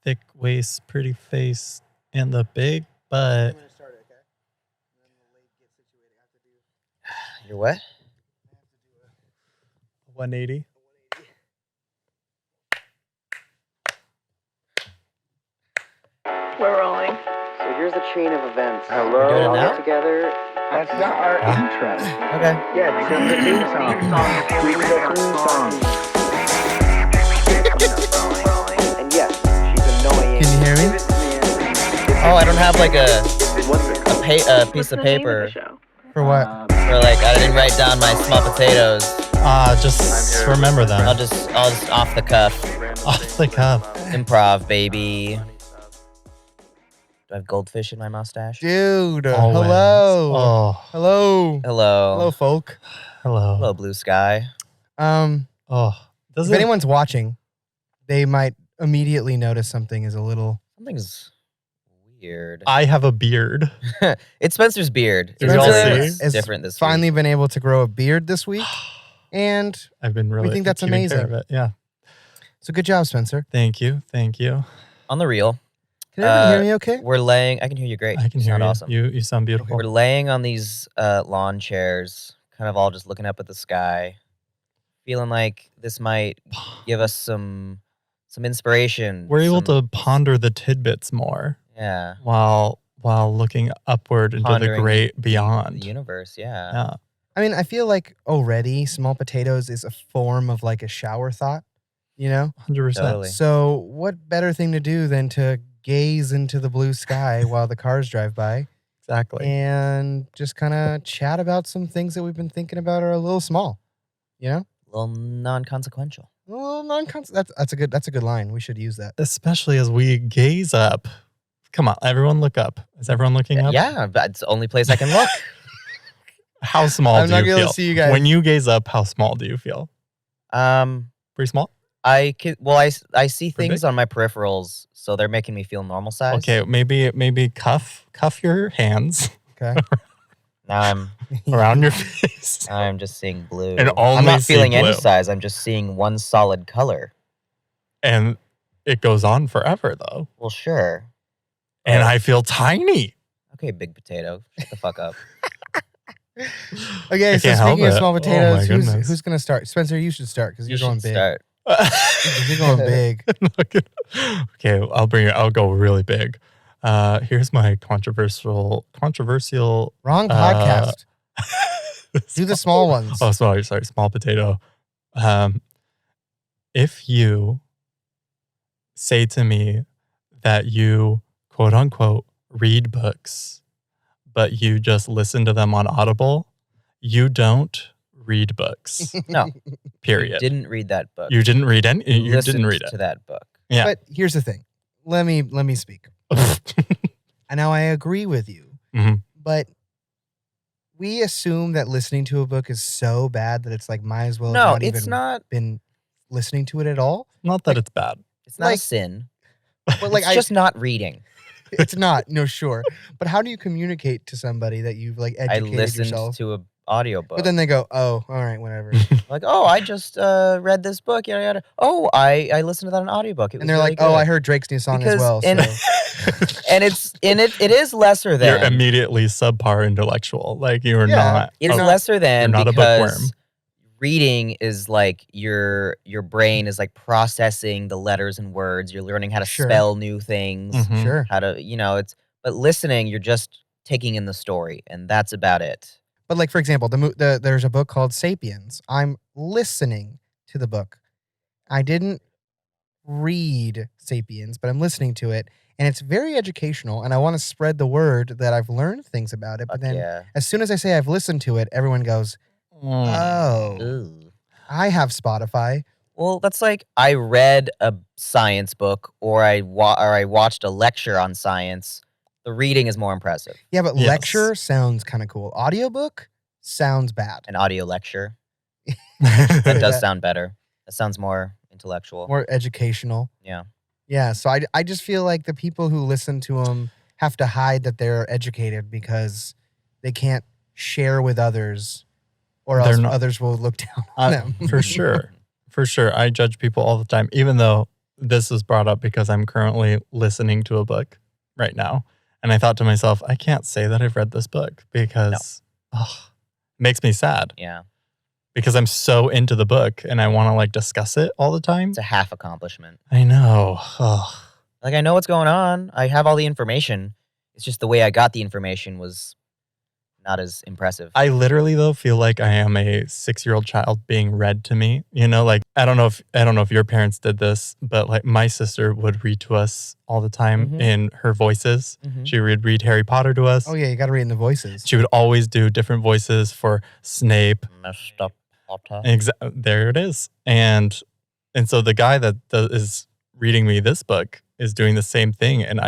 thick waist, pretty face, and the big butt. I'm gonna start it, okay? And then the leg gets situated. I have to do. You're what? I have to do a 180. 180. We're rolling. So here's the chain of events. We're doing it All now? get together. That's not our intro. Okay. Yeah, because the theme song. We need a theme song. And yes, she's annoying. Can you hear me? Oh, I don't have like a piece What's of the name paper of the show? For what? or like I didn't write down my small potatoes. Just remember them. I'll just off the cuff. Off the cuff. Improv, baby. Do I have goldfish in my mustache? Dude, Always. hello. Oh, Hello. Hello. Hello, folk. hello. Hello, blue sky. Oh, Does if it? anyone's watching, they might immediately notice something is a little... Something's weird. I have a beard. It's Spencer's beard. Did we all Spencer see? has different this finally week. been able to grow a beard this week, and I've been really. think that's keeping care amazing. of it. Yeah. so good job, Spencer. Thank you. Thank you. On the reel, Can everyone hear me okay? we're laying. I can hear you great. I can hear sound you. awesome. You sound beautiful. We're laying on these lawn chairs, kind of all just looking up at the sky, feeling like this might give us some inspiration. We're able some- to ponder the tidbits more yeah, while looking upward into the Pondering great beyond. the universe. Yeah. Yeah. I mean, I feel like already small potatoes is a form of like a shower thought, you know? 100%. Totally. So what better thing to do than to gaze into the blue sky while the cars drive by Exactly. and just kind of chat about some things that we've been thinking about are a little small, you know? A little non-consequential. A little that's a good line. We should use that. Especially as we gaze up. Come on, everyone look up. Is everyone looking up? Yeah, but it's the only place I can look. How small I'm do not you gonna be able feel? to see you guys. When you gaze up, how small do you feel? Pretty small? I see Pretty things big? on my peripherals, so they're making me feel normal size. Okay, maybe cuff your hands Okay. Now around your face. I'm just seeing blue. And I'm only not see feeling any blue. size. I'm just seeing one solid color. And it goes on forever though. Well, sure. And Oh. I feel tiny. Okay, big potato. Shut the fuck up. Okay, I so can't help speaking of it. small Oh my potatoes, goodness. who's gonna start? Spencer, you should start because You you're going should big. start. You're going big. Okay, I'll go really big. Here's my controversial Wrong podcast. Do the small ones. Oh, sorry, small potato. If you say to me that you quote unquote read books, but you just listen to them on Audible, you don't read books. No, Period. didn't read that book. You didn't read any. You Listened didn't read to it. that book. Yeah. But here's the thing. Let me speak. And now I agree with you. Mhm. But we assume that listening to a book is so bad that it's like might as well have No, not it's even not. been listening to it at all. Not that it's bad. It's not a like- sin. But like It's just not reading. it's not, no, sure. But how do you communicate to somebody that you've like I educated listened yourself? to a audiobook. But then they go, oh, all right, whatever. Like, oh, I just read this book, yada yada. Oh, I listened to that on audiobook. It was And they're really like, oh, good. I heard Drake's new song Because as well. in- So. And it is lesser You're than immediately subpar intellectual. Like you're Yeah. not. it's not- lesser than you're not a because bookworm. reading is like your brain is like processing the letters and words. You're learning how to Sure. spell new things, Mhm. Sure. how to it's. But listening, you're just taking in the story, and that's about it. But like, for example, there's a book called Sapiens. I'm listening to the book. I didn't read Sapiens, but I'm listening to it. And it's very educational. And I want to spread the word that I've learned things about it. But Fuck then yeah. as soon as I say I've listened to it, everyone goes, oh, Ooh. I have Spotify. Well, that's like I read a science book or I watched a lecture on science. The reading is more impressive. Yeah, but Yes. lecture sounds kind of cool. Audiobook sounds bad. An audio lecture. That That does sound better. That sounds more intellectual. more educational. Yeah. Yeah, so I just feel like the people who listen to them have to hide that they're educated because they can't share with others or They're else not- others will look down on them. For sure. For sure. I judge people all the time, even though this is brought up because I'm currently listening to a book right now. And I thought to myself, I can't say that I've read this book because it makes me sad Yeah. because I'm so into the book and I want to like discuss it all the time. It's a half accomplishment. I know. Like, I know what's going on. I have all the information. It's just the way I got the information was not as impressive. I literally though feel like I am a 6-year-old child being read to me. You know, like I don't know if your parents did this, but like my sister would read to us all the time in her voices. She would read Harry Potter to us. Oh yeah, you got to read in the voices. She would always do different voices for Snape. Messed up Potter. There it is. And so the guy that is reading me this book is doing the same thing, and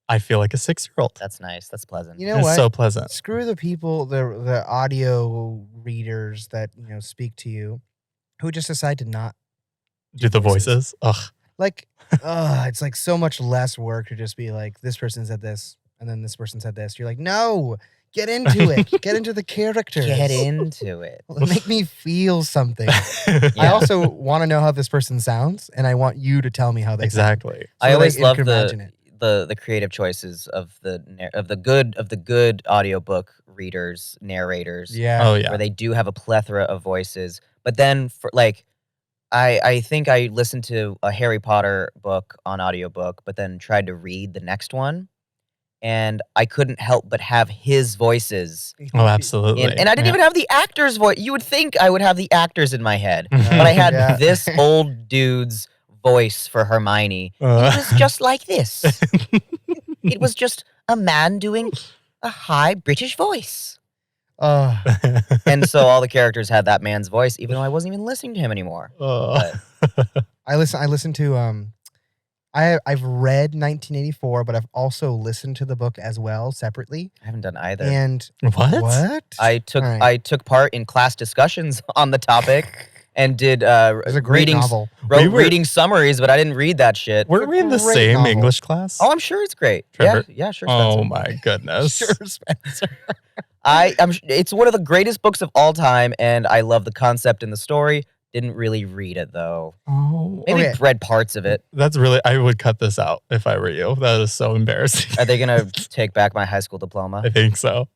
I feel like a 6-year-old. That's nice. That's pleasant. You know It's what? so pleasant. Screw the people, the audio readers that speak to you, who just decide to not Do the voices. Ugh. like. It's like so much less work to just be like, this person said this, and then this person said this. You're like, no, get into it. Get into the characters. Get into it. Make me feel something. Yeah. I also want to know how this person sounds, and I want you to tell me how they sound. Exactly. So I that always you love can imagine it. the creative choices of the good audiobook readers, narrators. Yeah. Oh yeah. Where they do have a plethora of voices. But then for like I think I listened to a Harry Potter book on audiobook, but then tried to read the next one. And I couldn't help but have his voices. Oh, absolutely. And I didn't even have the actor's voice. You would think I would have the actors in my head. But I had Yeah. this old dude's voice for Hermione. It was just like this. It was just a man doing a high British voice. And so all the characters had that man's voice, even though I wasn't even listening to him anymore. But I listened to I've read 1984, but I've also listened to the book as well separately. I haven't done either. And What? I took All right. I took part in class discussions on the topic and did It's a great readings, novel. reading summaries, but I didn't read that shit. Weren't we in the Great same novel. English class? Oh, I'm sure it's great. Trevor? Yeah, sure. Spencer. Oh my goodness. Sure, Spencer. It's one of the greatest books of all time, and I love the concept and the story. Didn't really read it though. Oh, Maybe Okay. read parts of it. that's really. I would cut this out if I were you. That is so embarrassing. Are they gonna take back my high school diploma? I think so.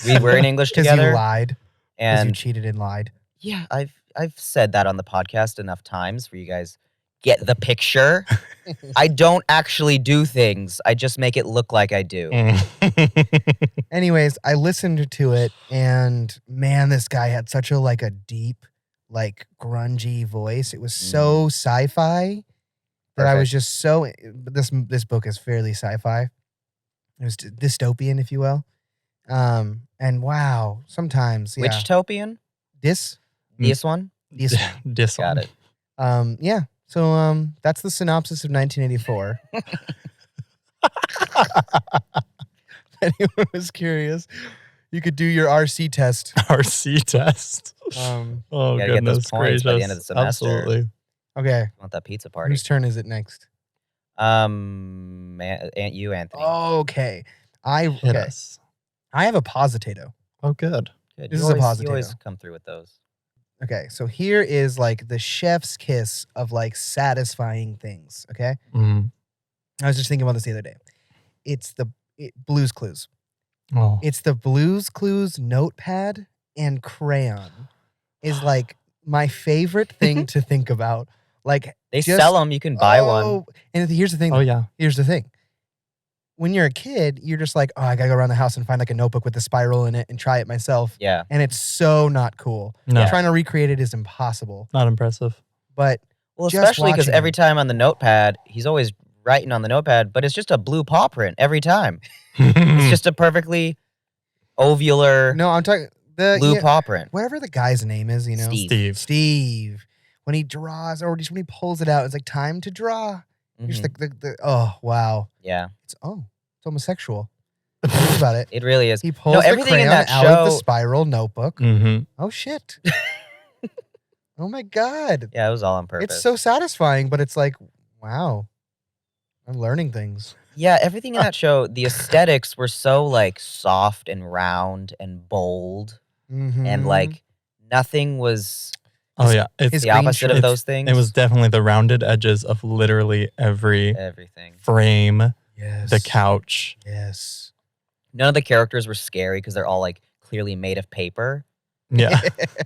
We were in English Because you together, lied. Because you and cheated and lied. yeah, I've said that on the podcast enough times for you guys get the picture. I don't actually do things. I just make it look like I do. Anyways, I listened to it, and man, this guy had such a deep, grungy voice. It was so sci-fi that I was just so. This book is fairly sci-fi. It was dystopian, if you will. And wow, sometimes Which topian? this One? this Got it. yeah. So that's the synopsis of 1984. If anyone was curious, you could do your RC test. RC test. Um, Oh Gotta get those goodness points gracious! by the end of the semester. Absolutely. okay, I want that pizza party. whose turn is it next? Aunt you, Anthony. Okay, Hit us. I have a positato. Oh, good. Good. this You is a always- You always positato. come through with those. Okay, so here is the chef's kiss of satisfying things. Okay, Mm. I was just thinking about this the other day. It's Blue's Clues. Oh. It's the Blue's Clues notepad and crayon is my favorite thing to think about. They just- sell them. You can buy one. Oh, and here's the thing. Oh yeah. Here's the thing. When you're a kid, you're just like, oh, I gotta go around the house and find a notebook with a spiral in it and try it myself. Yeah. And it's so not cool. No. Trying to recreate it is impossible. Not impressive. But Well, just especially because watching every him. time on the notepad, he's always writing on the notepad, but it's just a blue paw print every time. It's just a perfectly ovular no, I'm talking the blue paw print. whatever the guy's name is, Steve. Steve. When he draws or just when he pulls it out, it's like time to draw. You're just Mhm. the oh wow. Yeah, It's homosexual. Think about it. it really is. He pulls the everything in crayon that out of the show- spiral notebook. Mm-hmm. Oh shit. Oh my god. Yeah, it was all on purpose. It's so satisfying, but it's like, wow. I'm learning things. Yeah, everything in that show, the aesthetics were so soft and round and bold, Mhm. and nothing was Oh yeah, his it's The green opposite shirt. of those things. it was definitely the rounded edges of literally every everything. frame, Yes. the couch. Yes. None of the characters were scary because they're all like clearly made of paper Yeah,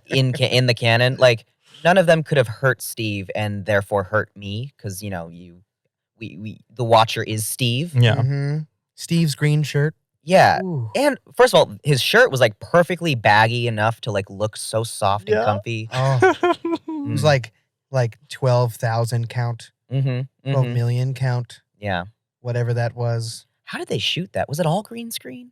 in the canon. Like none of them could have hurt Steve and therefore hurt me because we the Watcher is Steve. yeah. Mm-hmm. Steve's green shirt. Yeah. Ooh. And first of all, his shirt was like perfectly baggy enough to like look so soft and Yeah. comfy. Oh, it was like 12,000 count, Mm-hmm. 12 million count, Yeah. whatever that was. How did they shoot that? Was it all green screen?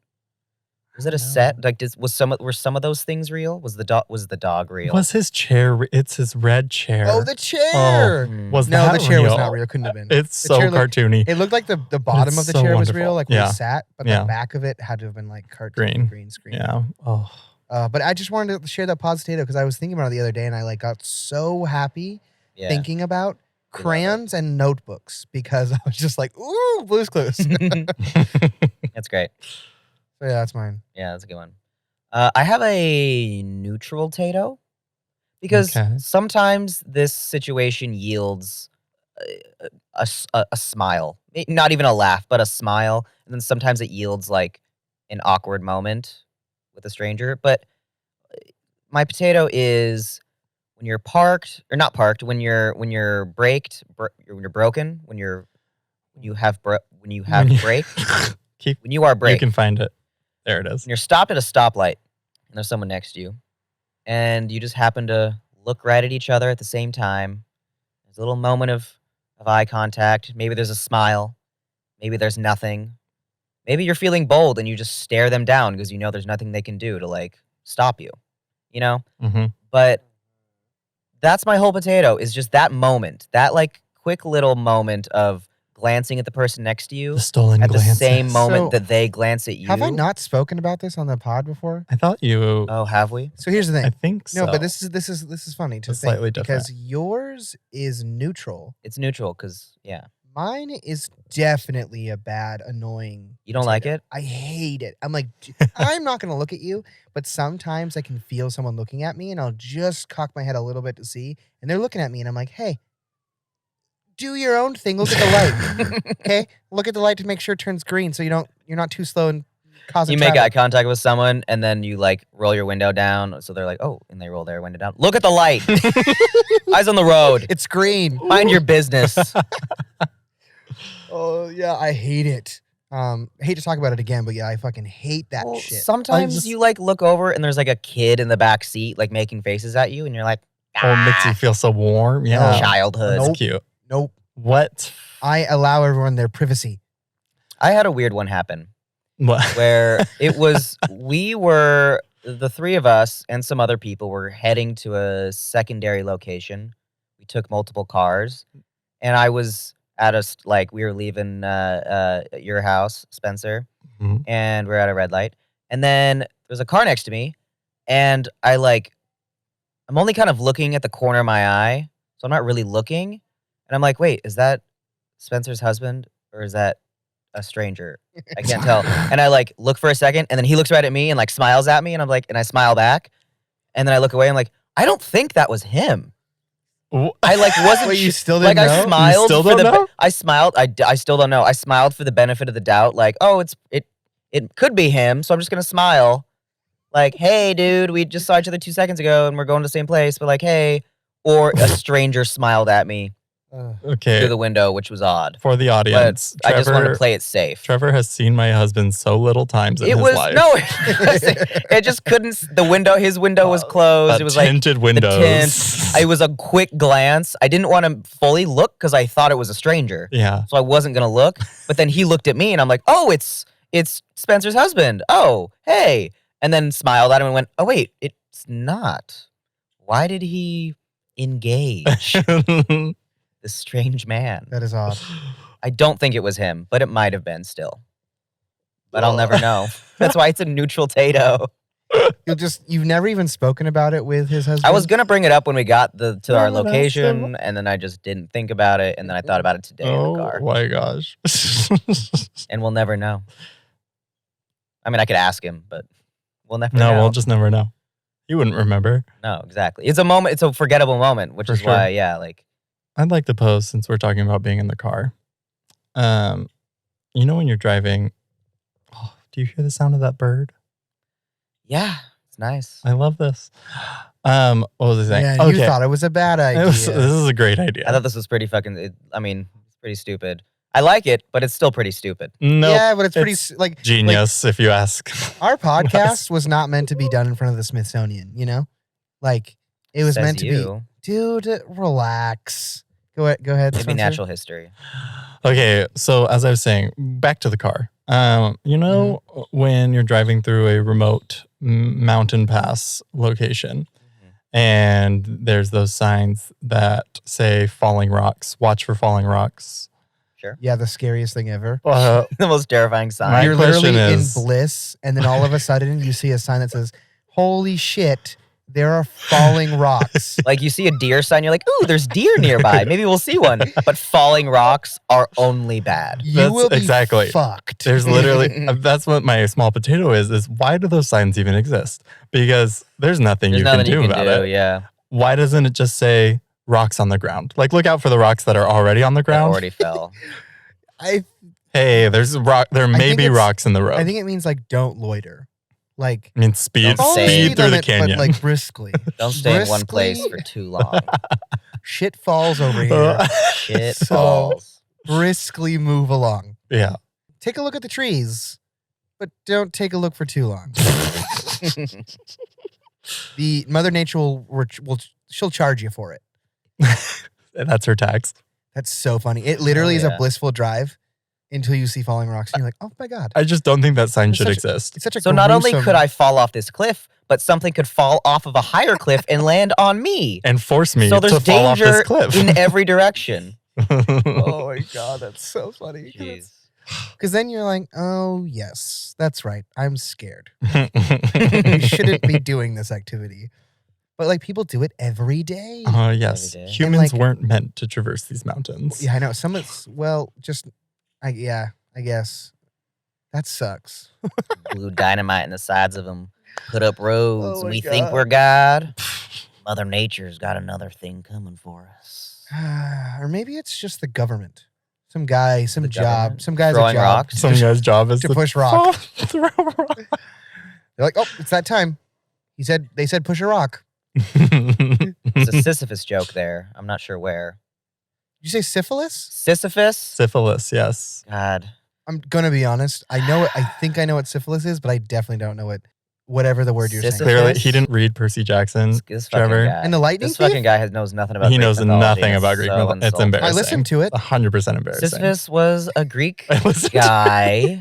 Was it I a don't set? know. Like, were some of those things real? Was the dog real? Was his chair? It's his red chair. Oh, the chair. Mm. Was No, that the chair was real? not real. Couldn't have been. It's The so chair looked- cartoony. It looked like the bottom of the so chair was wonderful. real, like where Yeah. he sat, but Yeah. the back of it had to have been like cartoon green screen. Yeah. Oh. But I just wanted to share that pod potato because I was thinking about it the other day and I like got so happy Yeah. thinking about love it. crayons and notebooks because I was just like, ooh, Blue's Clues. So That's great. yeah, that's mine. Yeah, that's a good one. I have a neutral tato because Okay. sometimes this situation yields a smile, not even a laugh, but a smile, and then sometimes it yields like an awkward moment with a stranger. But my potato is when you're parked or not parked, when you're braked, when you're broken, when you have When you- brake, Keep. when you are You braked. can find it. There it is. When you're stopped at a stoplight and there's someone next to you, and you just happen to look right at each other at the same time. There's a little moment of eye contact. Maybe there's a smile. Maybe there's nothing. Maybe you're feeling bold and you just stare them down because you know there's nothing they can do to like stop you. You know? Mm-hmm. But that's my whole potato is just that moment, that like quick little moment of glancing at the person next to you The stolen at the glances. same moment So, that they glance at you. Have I not spoken about this on the pod before? I thought you. Oh, have we? So here's the thing. I think so. No, but this is funny to It's think slightly because yours is neutral. It's neutral because, yeah. Mine is definitely a bad, annoying. You don't like potato. it? I hate it. I'm like, I'm not gonna look at you, but sometimes I can feel someone looking at me, and I'll just cock my head a little bit to see, and they're looking at me, and I'm like, hey, do your own thing. Look at the light, okay? Look at the light to make sure it turns green, so you're not too slow and causing. You make eye traffic. contact with someone and then you like roll your window down. So they're like, oh, and they roll their window down. Look at the light. Eyes on the road. It's green. Mind your business. Oh yeah, I hate it. I hate to talk about it again, but yeah, I fucking hate that Well, shit. sometimes just- you like look over and there's like a kid in the back seat like making faces at you and you're like, Oh, it makes you feel so warm. Yeah. childhood. That's Nope. cute. Nope. What? I allow everyone their privacy. I had a weird one happen What? where we were, the three of us and some other people were heading to a secondary location. We took multiple cars and I was at we were leaving your house, Spencer, Mhm. and we're at a red light. And then there's a car next to me and I'm only kind of looking at the corner of my eye. So I'm not really looking. And I'm like, wait, is that Spencer's husband or is that a stranger? I can't tell. And I like look for a second and then he looks right at me and like smiles at me and I'm like, and I smile back. And then I look away and I'm like, I don't think that was him. I like wasn't Wait, you su- still like didn't I know? smiled still for don't the know? I smiled. I still don't know. I smiled for the benefit of the doubt. Like, oh, it could be him. So I'm just gonna smile. Like, hey, dude, we just saw each other 2 seconds ago and we're going to the same place. But like, hey, or a stranger smiled at me Okay. through the window, which was odd. For the audience, I just wanted Trevor- to play it safe. Trevor has seen my husband so little times in It his was life. no, it just couldn't. His window was closed. It was like tinted windows. It was a quick glance. I didn't want to fully look because I thought it was a stranger. Yeah. So I wasn't gonna look. But then he looked at me and I'm like, oh, it's Spencer's husband. Oh, hey. And then smiled at him and went, oh wait, it's not. Why did he engage this strange man? That is odd. I don't think it was him, but it might have been still. But I'll never know. That's why it's a neutral tato. You've never even spoken about it with his husband. I was gonna bring it up when we got to our No, that's location, and then I just didn't think about it, and then I thought about it today in the Oh car. my gosh. And we'll never know. I mean, I could ask him, but we'll never No, know. we'll just never know. He wouldn't remember. No, exactly. It's a moment. It's a forgettable moment, which For is sure. why, yeah, like I'd like to pose, since we're talking about being in the car. You know when you're driving, do you hear the sound of that bird? yeah, it's nice. I love this. What was I saying? Yeah, you thought it was a bad idea. This is a great idea. I thought this was pretty fucking. It's pretty stupid. I like it, but it's still pretty stupid. Nope, Yeah, but it's pretty like genius, if you ask. Our podcast was not meant to be done in front of the Smithsonian, you know? Like, it was Says meant to you. be, dude, relax. Go ahead, Maybe Spencer. natural history. Okay, so as I was saying, back to the car. You know, when you're driving through a remote mountain pass location, and there's those signs that say falling rocks, watch for falling rocks. Sure. Yeah, the scariest thing ever. The most terrifying sign. My You're literally question in is- bliss, and then all of a sudden you see a sign that says, holy shit, there are falling rocks. Like you see a deer sign, you're like, ooh, there's deer nearby. Maybe we'll see one. But falling rocks are only bad. You That's will be exactly. fucked. There's literally, that's what my small potato is why do those signs even exist? Because there's nothing There's you nothing can do you can about do. it. Yeah, Why doesn't it just say rocks on the ground? Like, look out for the rocks that are already on the that ground. already fell. Hey, there's a rock. There may think be it's- rocks in the road. I think it means like don't loiter. Like I mean, speed Don't say speed it. through the limit, canyon. but like briskly. Don't stay in one place Briskly. for too long. Shit falls over here. Shit So- falls. Briskly move along. Yeah. Take a look at the trees, but don't take a look for too long. The Mother Nature she'll charge you for it. That's her tax. That's so funny. It literally is yeah. a blissful drive until you see falling rocks, and you're like, oh my god. I just don't think that sign It's should such exist. It's such a So not only gruesome- could I fall off this cliff, but something could fall off of a higher cliff and land on me. And force me So there's to fall off this danger cliff. in every direction. Oh my god, that's so funny. Jeez. Because then you're like, oh yes, that's right. I'm scared. We shouldn't be doing this activity. But like people do it every day. Yes. Every day. Humans like- weren't meant to traverse these mountains. Yeah, I know. Some it's I guess. That sucks. Blew dynamite in the sides of them. Put up roads. Oh my we think God. we're God. Mother Nature's got another thing coming for us. Or maybe it's just the government. Some guy, some The job, government? some guy's Throwing a job. rocks? Some guy's job is to push rock. Throw rock. They're like, oh, it's that time. They said push a rock. It's a Sisyphus joke there. I'm not sure where. Did you say syphilis? Sisyphus? Syphilis, yes. God. I'm gonna be honest. I know it. I think I know what syphilis is, but I definitely don't know whatever the word you're saying. Sisyphus? Clearly, he didn't read Percy Jackson. This fucking Trevor. guy. And the lightning This fucking thief? guy knows nothing about He Greek knows mythology. nothing about It's Greek so mythology. It's insulting. embarrassing. I listened to it. 100% embarrassing. Sisyphus was a Greek I listened to- guy.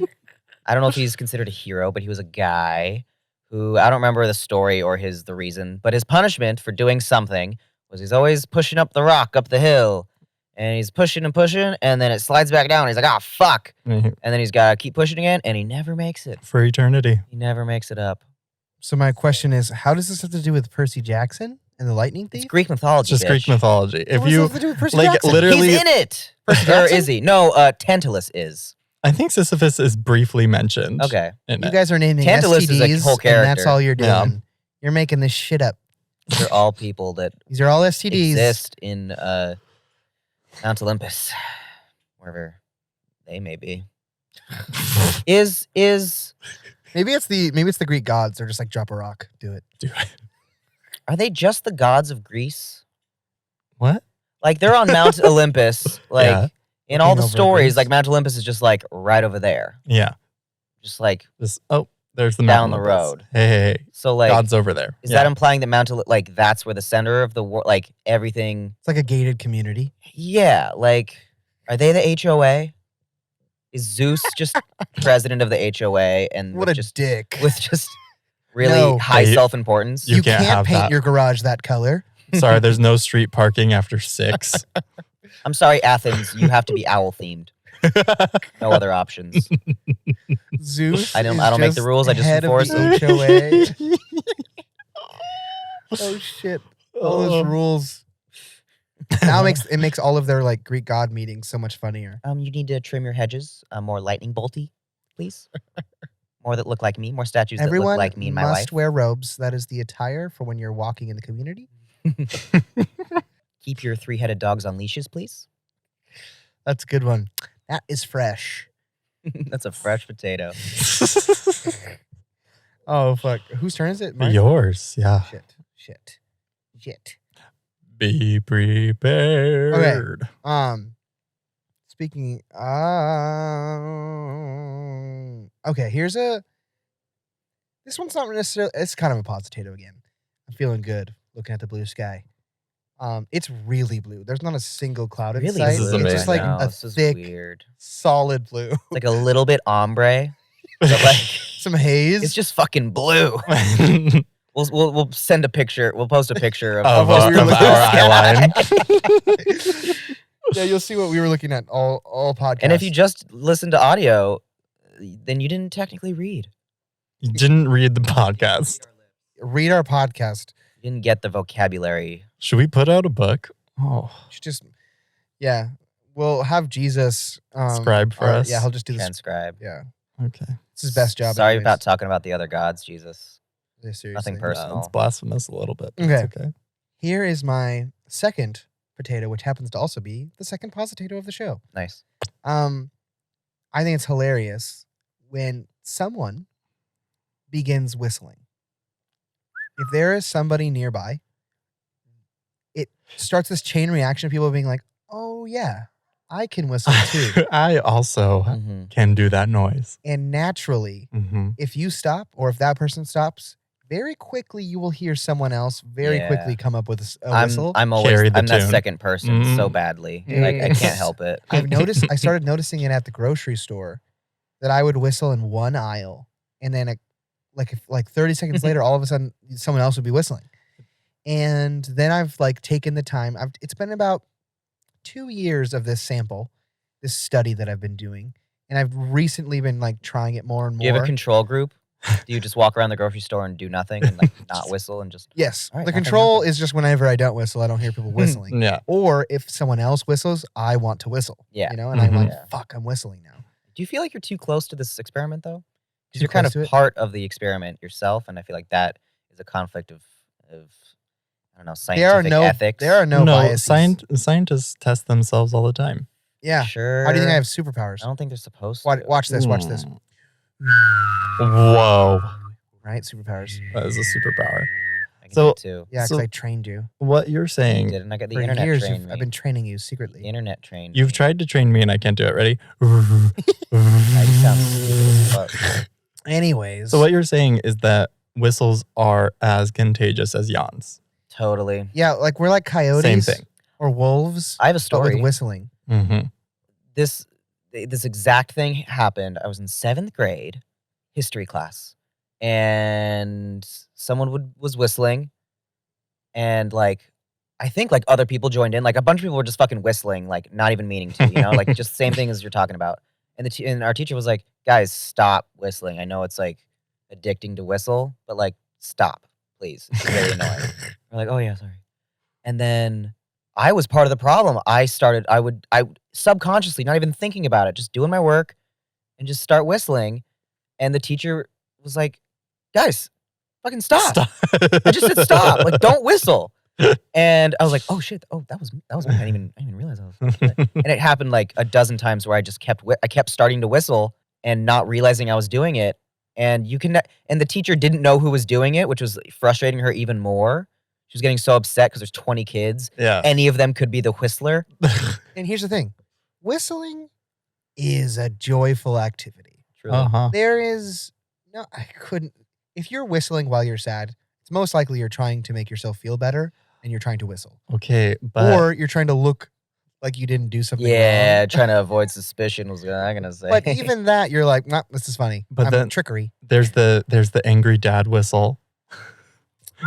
I don't know if he's considered a hero, but he was a guy who, I don't remember the story or the reason, but his punishment for doing something was he's always pushing up the rock up the hill. And he's pushing and pushing, and then it slides back down. And he's like, oh, fuck. And then he's got to keep pushing again, and he never makes it. For eternity. He never makes it up. So my question is, how does this have to do with Percy Jackson and the lightning thief? It's Greek mythology. It's just Greek bitch. mythology. If What does you, that have to do with Percy like, Jackson? literally- He's in it. Percy Or Jackson? is he? No, Tantalus is. I think Sisyphus is briefly mentioned. Okay. in You it. guys are naming Tantalus is a STDs, whole and that's character. all you're doing. Yeah. You're making this shit up. These are all people that These are all STDs. exist in Mount Olympus, wherever they may be. Is Maybe it's the Greek gods. They're just like drop a rock, do it. are they just the gods of Greece? What? Like they're on Mount Olympus, like Yeah. in all Looking the over stories, Greece. like Mount Olympus is just like right over there, Yeah. just like This. Oh, there's the Down mountain the Olympus. road. Hey, so. Like, God's over there. is Yeah. that implying that like that's where the center of the world, like everything? It's like a gated community. Yeah, like are they the HOA? Is Zeus just president of the HOA and What with a just dick. with just really No. high Yeah, you- self-importance? you You can't can't have paint that. your garage that color. Sorry, there's no street parking after 6. I'm sorry, Athens, you have to be owl themed. No other options. Zeus. I don't is make the rules, I just head of enforce the HOA. Oh shit! All those Oh. rules. Now it makes all of their like Greek god meetings so much funnier. You need to trim your hedges, more lightning bolty, please. More that look like me. More statues that Everyone look like me in my must life. wear robes. That is the attire for when you're walking in the community. Keep your 3-headed dogs on leashes, please. That's a good one. That is fresh. That's a fresh potato. Oh, fuck. Whose turn is it? Mine? Yours, yeah. Shit. Be prepared. Speaking. Okay, here's a. This one's not necessarily. It's kind of a potato again. I'm feeling good looking at the blue sky. It's really blue. There's not a single cloud in Really sight. This is blue. It's just amazing. like I know, a this is thick, weird. solid blue. It's like a little bit ombre, but like Some haze. it's just fucking blue. We'll send a picture. We'll post a picture of what we were of looking our at. eye line. Yeah, you'll see what we were looking at all podcasts. And if you just listen to audio, then you didn't technically read. You didn't read the podcast. read our podcast, You didn't get the vocabulary. Should we put out a book? Oh, just we'll have Jesus scribe for us. Yeah, he'll just do this. Transcribe. Yeah, Okay. it's his best job. Sorry anyways. about talking about the other gods, Jesus. Yeah, seriously. Nothing Yeah, personal. it's blasphemous a little bit. But Okay. It's okay. Here is my second potato, which happens to also be the second potato of the show. Nice. I think it's hilarious when someone begins whistling. If there is somebody nearby, it starts this chain reaction of people being like, "Oh yeah, I can whistle too." I also Mm-hmm. can do that noise. And naturally, Mm-hmm. if you stop or if that person stops, very quickly you will hear someone else very Yeah. quickly come up with a whistle. I'm always Carry the I'm that tune. second person so Mm. badly. Mm. Like I can't help it. I started noticing it at the grocery store that I would whistle in one aisle, and then like 30 seconds later, all of a sudden someone else would be whistling. And then I've like taken the time. It's been about 2 years of this sample, this study that I've been doing, and I've recently been like trying it more and more. Do you have a control group? Do you just walk around the grocery store and do nothing and like not whistle and just Yes, All right, the nothing control is just whenever I don't whistle, I don't hear people whistling. Yeah. Or if someone else whistles, I want to whistle. Yeah. You know, and I'm like, Yeah. fuck, I'm whistling now. Do you feel like you're too close to this experiment though? Too Because you're kind close to of it? part of the experiment yourself, and I feel like that is a conflict of I don't know, There are scientific ethics. There are no biases. Scientists test themselves all the time. Yeah. Sure. How do you think I have superpowers? I don't think they're supposed Watch, to. watch this. Watch this. Whoa. Right, superpowers. That is a superpower. I can So- do it too. Yeah, because So- I trained you. What you're saying, Didn't I get the For internet years, trained me? I've been training you The secretly. internet trained you've me. tried to train me and I can't do it. Ready? Yeah, you sound stupid as fuck. Anyways. So what you're saying is that whistles are as contagious as yawns. Totally. Yeah, like we're like coyotes. Same thing. Or wolves, I have a but story. with whistling. Mm-hmm. This exact thing happened. I was in 7th grade history class, and someone was whistling, and like I think like other people joined in. Like a bunch of people were just fucking whistling, like not even meaning to, you know, like just same thing as you're talking about. And and our teacher was like, "Guys, stop whistling. I know it's like addicting to whistle, but like stop, please. It's really annoying." We're like, "Oh yeah, sorry." And then I was part of the problem. I subconsciously, not even thinking about it, just doing my work and just start whistling. And the teacher was like, "Guys, fucking stop. I just said stop. Like, don't whistle." And I was like, "Oh shit. Oh, that was me. I didn't even realize I was doing it." And it happened like a dozen times where I just kept starting to whistle and not realizing I was doing it. And and the teacher didn't know who was doing it, which was frustrating her even more. She was getting so upset because there's 20 kids. Yeah. Any of them could be the whistler. And here's the thing. Whistling is a joyful activity. Truly. Uh-huh. There is no, I couldn't. If you're whistling while you're sad, it's most likely you're trying to make yourself feel better and you're trying to whistle. Okay, but Or you're trying to look like you didn't do something Yeah, wrong. trying to avoid suspicion was what I'm gonna say. But even that, you're like, nah, this is funny. But then- trickery. there's the angry dad whistle,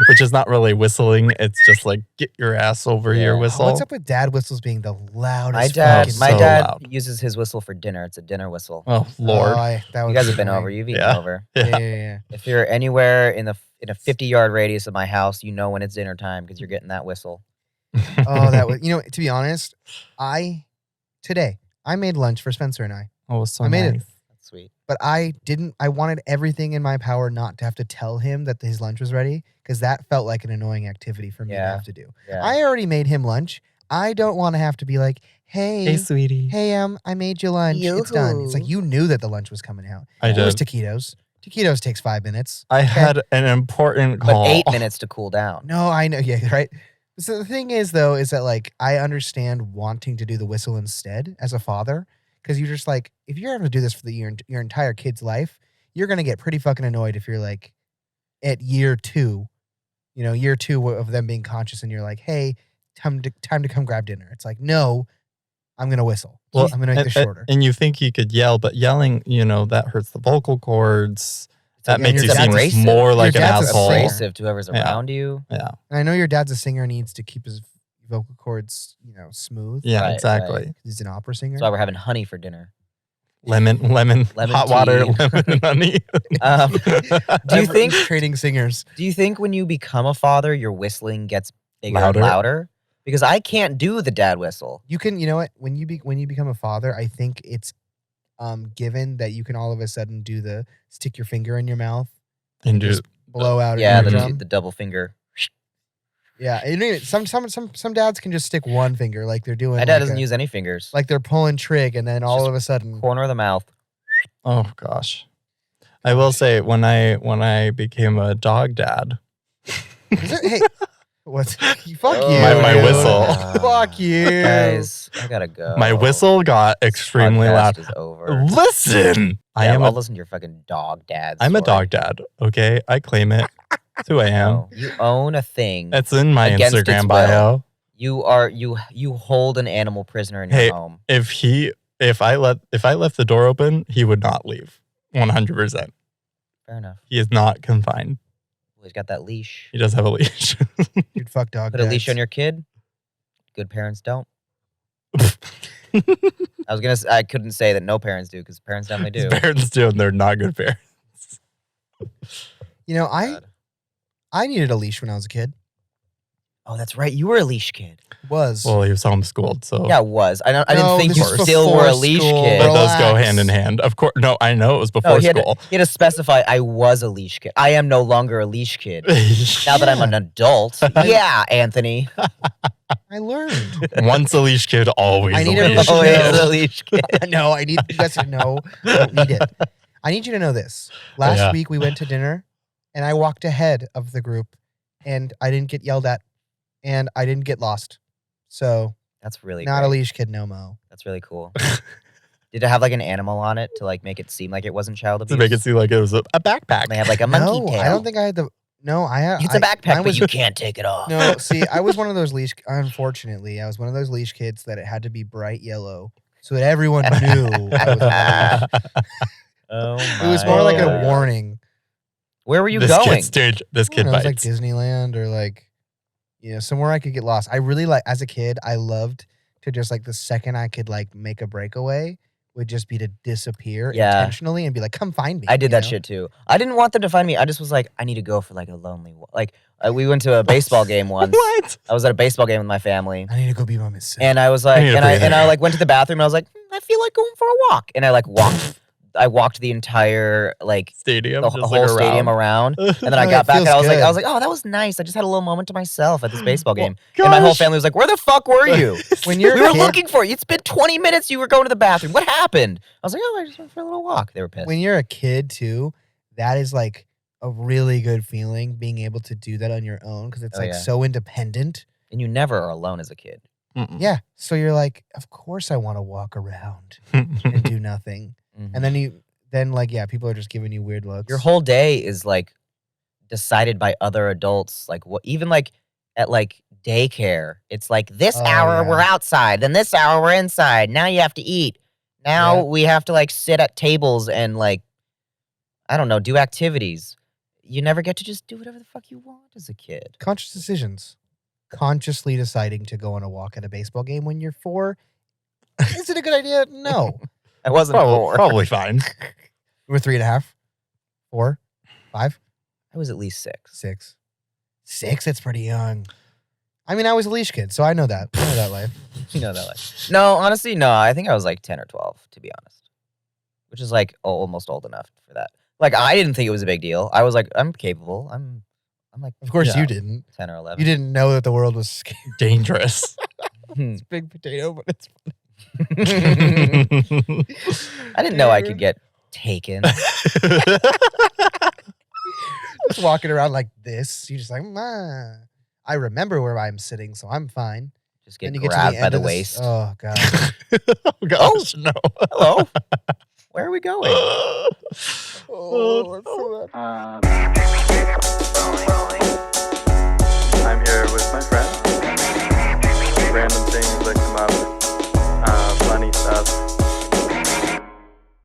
which is not really whistling. It's just like get your ass over here Yeah. Oh, whistle. what's up with dad whistles being the loudest? my dad, fucking so my thing? dad loud. uses his whistle for dinner. It's a dinner whistle. Oh Lord. That You was guys have been annoying. over. You've eaten Yeah. over. Yeah, yeah. If you're anywhere in a 50-yard radius of my house, you know when it's dinner time because you're getting that whistle. Oh, that was. You know, to be honest, today I made lunch for Spencer and I. Oh, it was so I made it. nice. Sweet. But I wanted everything in my power not to have to tell him that his lunch was ready, because that felt like an annoying activity for me to Yeah. have to do. Yeah. I already made him lunch. I don't want to have to be like, hey, sweetie. I made you lunch. It's done. It's like, Yoo-hoo. you knew that the lunch was coming out. I It was did. taquitos. Taquitos takes 5 minutes. I had an important But call. 8 minutes to cool down. No, I know. Yeah, right. So the thing is, though, is that like I understand wanting to do the whistle instead as a father, because you're just like, if you're having to do this for your entire kid's life, you're gonna get pretty fucking annoyed if you're like at year 2, year 2 of them being conscious, and you're like, hey, time to come grab dinner. It's like, no, I'm gonna whistle. Well, I'm gonna make this shorter. And you think you could yell, but yelling, that hurts the vocal cords. That like, and makes you your seem dad's- more like your an dad's a asshole. singer. Abrasive to whoever's Yeah. around you. Yeah. And I know your dad's a singer and needs to keep his vocal cords, smooth. Yeah, Right, exactly. right. He's an opera singer. That's why we're having honey for dinner. Lemon, Lemon hot water, tea. lemon and honey. Do you think? trading singers? Do you think when you become a father, your whistling gets bigger Louder? and louder? Because I can't do the dad whistle. You can, you know what? When you become a father, I think it's given that you can all of a sudden do the stick your finger in your mouth, and just blow out Yeah, an the, eardrum. the double finger. Yeah, some dads can just stick one finger, like they're doing. My dad like doesn't use any fingers. like they're pulling trig, and then It's all just of a sudden, corner of the mouth. oh gosh. I will say when I became a dog dad, hey, what's fuck you? My whistle. Fuck you. Guys, I gotta go. my whistle got extremely Podcast loud. is over. Listen, I'll listen to your fucking dog dad. I'm a story. dog dad. Okay, I claim it. That's who I am. No, you own a thing. That's in my Against its Instagram will. bio. You hold an animal prisoner in your Hey, home. If I left the door open, he would not leave. 100%. Fair enough. He is not confined. Well, he's got that leash. He does have a leash. Dude, fuck dog. Put a leash dads. on your kid. Good parents don't. I couldn't say that no parents do, because parents definitely His do. parents do, and they're not good parents. God. I needed a leash when I was a kid. Oh, that's right. You were a leash kid. Was Well, he was homeschooled, so Yeah, it was. I No, didn't think this you is still were a before leash school, kid. but those go Relax. hand in hand. Of course, no, I know it was No, before he had school. to specify I was a leash kid. I am no longer a leash kid. Now that I'm an adult. Yeah, Anthony. I learned. Once a leash kid, always I a need leash everybody to Always kid. know. a leash kid. No, I need you guys to know. I don't need it. I need you to know this. Last Yeah. week we went to dinner, and I walked ahead of the group, and I didn't get yelled at, and I didn't get lost. So That's really not great. a leash kid, no mo. That's really cool. Did it have like an animal on it to like make it seem like it wasn't child abuse? To make it seem like it was a backpack. They have like a monkey No, tail. I don't think I had the. No, I had. It's a backpack, mine but was- you can't take it off. No, see, I was one of those leash. Unfortunately, I was one of those leash kids that it had to be bright yellow so that everyone knew I was on a leash. Oh It was more like my a God. warning. Where were you this going? kid stage. This I kid don't know, it was like bites. Disneyland or like, somewhere I could get lost. I really as a kid, I loved to just like the second I could like make a breakaway would just be to disappear Yeah. intentionally and be like, come find me. I did you that know? shit too. I didn't want them to find me. I just was like, I need to go for like a lonely walk. Like we went to a baseball game once. What? I was at a baseball game with my family, I need to go be by myself. and I was like, need to and I breathe. like went to the bathroom, and I was like, I feel like going for a walk, and I like walked. I walked the entire like Stadium. the just whole like stadium around, and then I Oh, got it back and feels I was good. like, oh, that was nice. I just had a little moment to myself at this baseball Well, game, and my whole gosh. family was like, where the fuck were you? When you're We a were kid, looking for you. It's been 20 minutes. You were going to the bathroom. What happened? I was like, oh, I just went for a little walk. They were pissed. when you're a kid too, that is like a really good feeling being able to do that on your own because it's Oh, like yeah. so independent. And you never are alone as a kid. Mm-mm. Yeah. So you're like, of course I want to walk around and do nothing. Mhm. And then people are just giving you weird looks. Your whole day is like decided by other adults. Like what? Even like at like daycare, it's like this Oh, hour yeah. we're outside, then this hour we're inside. Now you have to eat. Now Yeah. we have to like sit at tables and like I don't know, do activities. You never get to just do whatever the fuck you want as a kid. Conscious decisions. Consciously deciding to go on a walk at a baseball game when you're 4. Is it a good idea? No. I wasn't Probably, four. probably fine. You were 3.5, 4, 5, I was at least 6. 6. 6, it's pretty young. I mean, I was a leash kid, so I know that. I know that life. You know that like. No, honestly, no. I think I was like 10 or 12, to be honest. which is like almost old enough for that. Like I didn't think it was a big deal. I was like, I'm capable. I'm like Of course Yeah. you didn't. 10 or 11. You didn't know that the world was scary. Dangerous. It's big potato, but it's I didn't know I could get taken. just walking around like this. You're just like, "Ah, I remember where I'm sitting, so I'm fine." Just get Then you get to grabbed by end the of this- waist. Oh god. Oh gosh, no. Hello. Where are we going? Oh, it's so bad. Uh,